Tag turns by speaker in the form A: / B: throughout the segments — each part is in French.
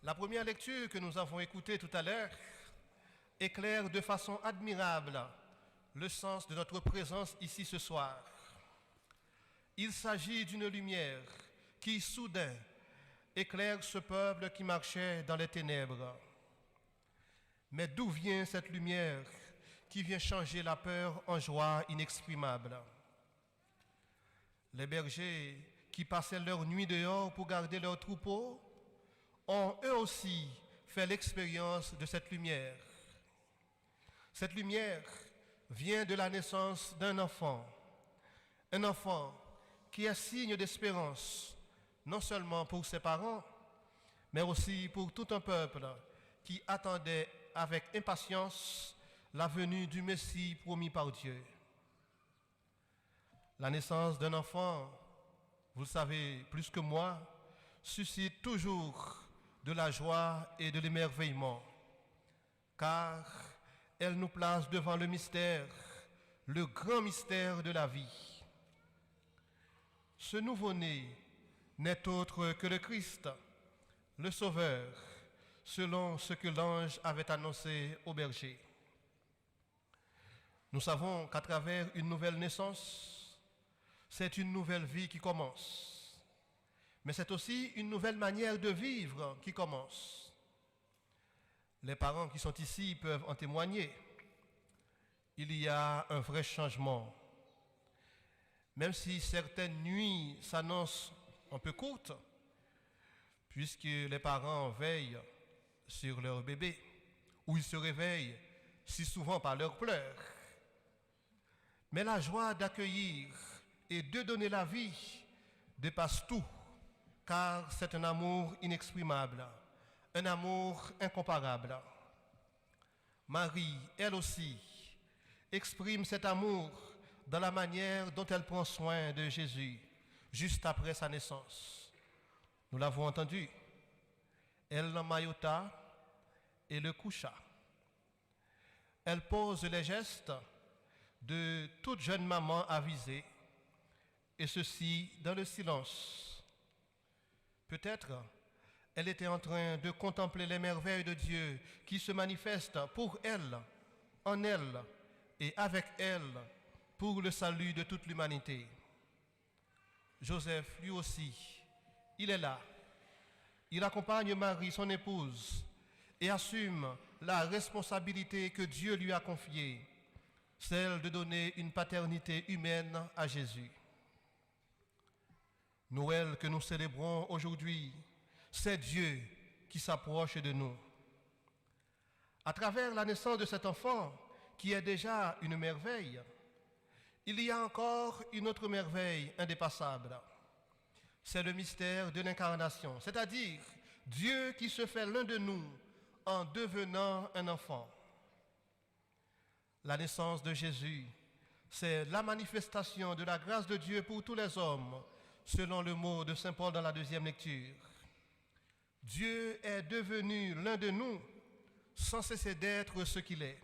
A: La première lecture que nous avons écoutée tout à l'heure éclaire de façon admirable le sens de notre présence ici ce soir. Il s'agit d'une lumière qui, soudain, éclaire ce peuple qui marchait dans les ténèbres. Mais d'où vient cette lumière qui vient changer la peur en joie inexprimable? Les bergers qui passaient leur nuit dehors pour garder leurs troupeaux ont eux aussi fait l'expérience de cette lumière. Cette lumière vient de la naissance d'un enfant. Un enfant qui est signe d'espérance, non seulement pour ses parents, mais aussi pour tout un peuple qui attendait avec impatience la venue du Messie promis par Dieu. La naissance d'un enfant, vous le savez plus que moi, suscite toujours de la joie et de l'émerveillement, car elle nous place devant le mystère, le grand mystère de la vie. Ce nouveau-né n'est autre que le Christ, le Sauveur, selon ce que l'ange avait annoncé au berger. Nous savons qu'à travers une nouvelle naissance, c'est une nouvelle vie qui commence. Mais c'est aussi une nouvelle manière de vivre qui commence. Les parents qui sont ici peuvent en témoigner. Il y a un vrai changement. Même si certaines nuits s'annoncent un peu courtes, puisque les parents veillent sur leur bébé, ou ils se réveillent si souvent par leurs pleurs. Mais la joie d'accueillir et de donner la vie dépasse tout, car c'est un amour inexprimable, un amour incomparable. Marie, elle aussi, exprime cet amour dans la manière dont elle prend soin de Jésus, juste après sa naissance. Nous l'avons entendu. Elle l'emmaillota et le coucha. Elle pose les gestes de toute jeune maman avisée, et ceci dans le silence. Peut-être elle était en train de contempler les merveilles de Dieu qui se manifestent pour elle, en elle et avec elle pour le salut de toute l'humanité. Joseph, lui aussi, il est là. Il accompagne Marie, son épouse, et assume la responsabilité que Dieu lui a confiée, celle de donner une paternité humaine à Jésus. Noël que nous célébrons aujourd'hui, c'est Dieu qui s'approche de nous. À travers la naissance de cet enfant, qui est déjà une merveille, il y a encore une autre merveille indépassable. C'est le mystère de l'incarnation, c'est-à-dire Dieu qui se fait l'un de nous en devenant un enfant. La naissance de Jésus, c'est la manifestation de la grâce de Dieu pour tous les hommes, selon le mot de Saint Paul dans la deuxième lecture. Dieu est devenu l'un de nous sans cesser d'être ce qu'il est.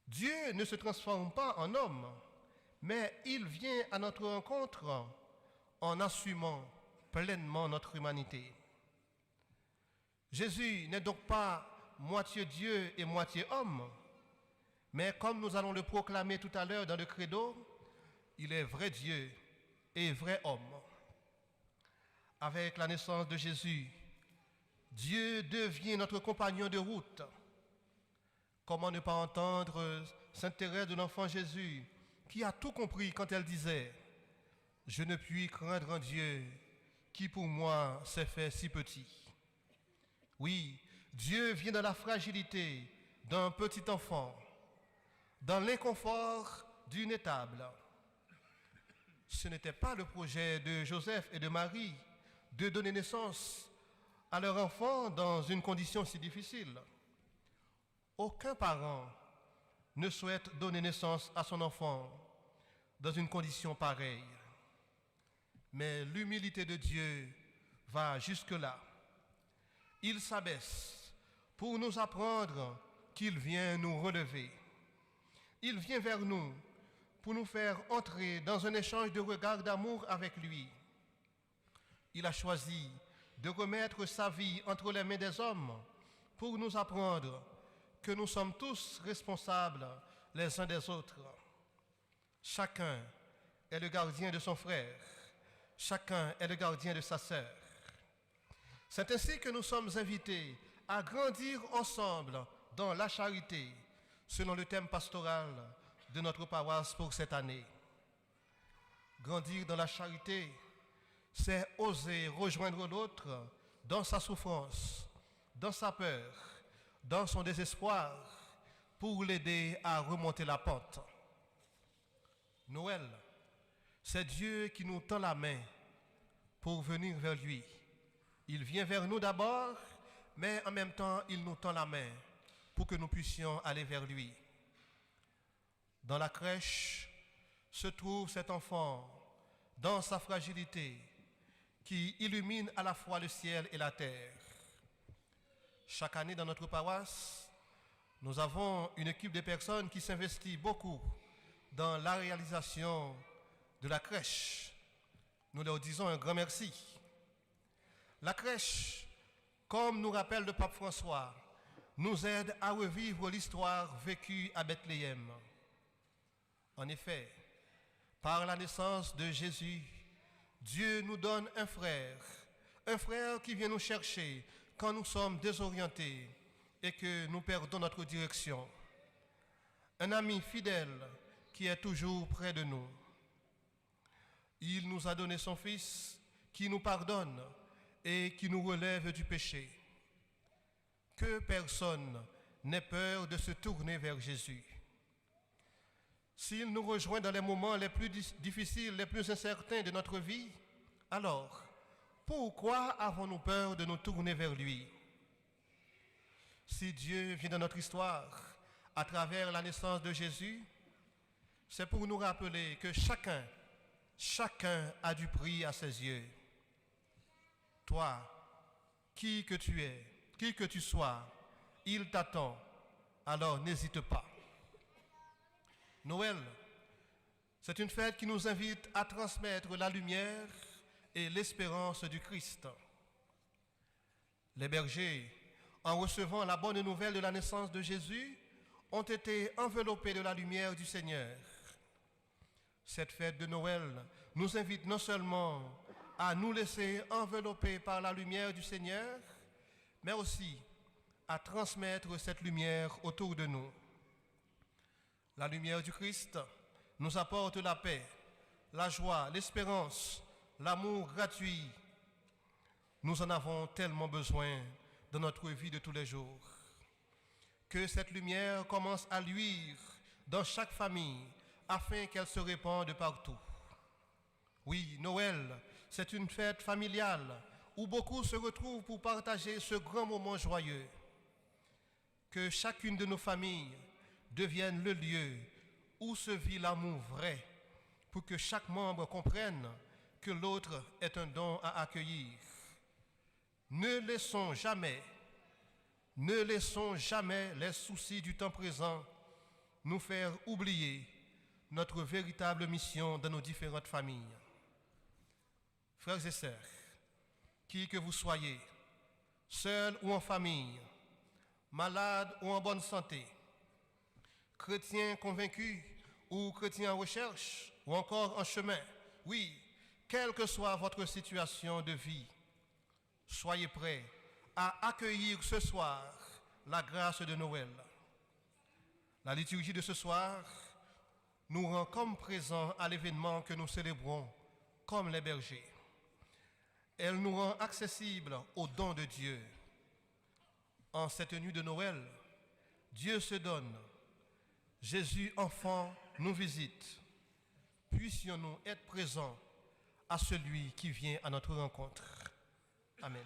A: Dieu ne se transforme pas en homme, mais il vient à notre rencontre en assumant pleinement notre humanité. Jésus n'est donc pas moitié Dieu et moitié homme, mais comme nous allons le proclamer tout à l'heure dans le credo, il est vrai Dieu et vrai homme. Avec la naissance de Jésus, Dieu devient notre compagnon de route. Comment ne pas entendre Sainte Thérèse de l'Enfant Jésus, qui a tout compris quand elle disait « Je ne puis craindre un Dieu qui pour moi s'est fait si petit ». Oui, Dieu vient dans la fragilité d'un petit enfant, dans l'inconfort d'une étable. Ce n'était pas le projet de Joseph et de Marie de donner naissance à leur enfant dans une condition si difficile. Aucun parent ne souhaite donner naissance à son enfant dans une condition pareille. Mais l'humilité de Dieu va jusque-là. Il s'abaisse pour nous apprendre qu'il vient nous relever. Il vient vers nous pour nous faire entrer dans un échange de regards d'amour avec lui. Il a choisi de remettre sa vie entre les mains des hommes pour nous apprendre que nous sommes tous responsables les uns des autres. Chacun est le gardien de son frère, chacun est le gardien de sa sœur. C'est ainsi que nous sommes invités à grandir ensemble dans la charité, selon le thème pastoral de notre paroisse pour cette année. Grandir dans la charité, c'est oser rejoindre l'autre dans sa souffrance, dans sa peur, dans son désespoir, pour l'aider à remonter la pente. Noël, c'est Dieu qui nous tend la main pour venir vers lui. Il vient vers nous d'abord, mais en même temps, il nous tend la main pour que nous puissions aller vers lui. Dans la crèche se trouve cet enfant, dans sa fragilité, qui illumine à la fois le ciel et la terre. Chaque année dans notre paroisse, nous avons une équipe de personnes qui s'investit beaucoup dans la réalisation de la crèche. Nous leur disons un grand merci. La crèche, comme nous rappelle le pape François, nous aide à revivre l'histoire vécue à Bethléem. En effet, par la naissance de Jésus, Dieu nous donne un frère qui vient nous chercher quand nous sommes désorientés et que nous perdons notre direction. Un ami fidèle qui est toujours près de nous. Il nous a donné son Fils qui nous pardonne et qui nous relève du péché. Que personne n'ait peur de se tourner vers Jésus. S'il nous rejoint dans les moments les plus difficiles, les plus incertains de notre vie, alors pourquoi avons-nous peur de nous tourner vers lui? Si Dieu vient dans notre histoire à travers la naissance de Jésus, c'est pour nous rappeler que chacun a du prix à ses yeux. Toi, qui que tu es, qui que tu sois, il t'attend, alors n'hésite pas. Noël, c'est une fête qui nous invite à transmettre la lumière et l'espérance du Christ. Les bergers, en recevant la bonne nouvelle de la naissance de Jésus, ont été enveloppés de la lumière du Seigneur. Cette fête de Noël nous invite non seulement à nous laisser envelopper par la lumière du Seigneur, mais aussi à transmettre cette lumière autour de nous. La lumière du Christ nous apporte la paix, la joie, l'espérance, l'amour gratuit. Nous en avons tellement besoin dans notre vie de tous les jours. Que cette lumière commence à luire dans chaque famille afin qu'elle se répande partout. Oui, Noël, c'est une fête familiale où beaucoup se retrouvent pour partager ce grand moment joyeux. Que chacune de nos familles devienne le lieu où se vit l'amour vrai, pour que chaque membre comprenne que l'autre est un don à accueillir. Ne laissons jamais les soucis du temps présent nous faire oublier notre véritable mission dans nos différentes familles. Frères et sœurs, qui que vous soyez, seuls ou en famille, malades ou en bonne santé, chrétiens convaincus ou chrétiens en recherche ou encore en chemin, oui, quelle que soit votre situation de vie, soyez prêts à accueillir ce soir la grâce de Noël. La liturgie de ce soir nous rend comme présents à l'événement que nous célébrons comme les bergers. Elle nous rend accessibles aux dons de Dieu. En cette nuit de Noël, Dieu se donne. Jésus, enfant, nous visite. Puissions-nous être présents à celui qui vient à notre rencontre. Amen.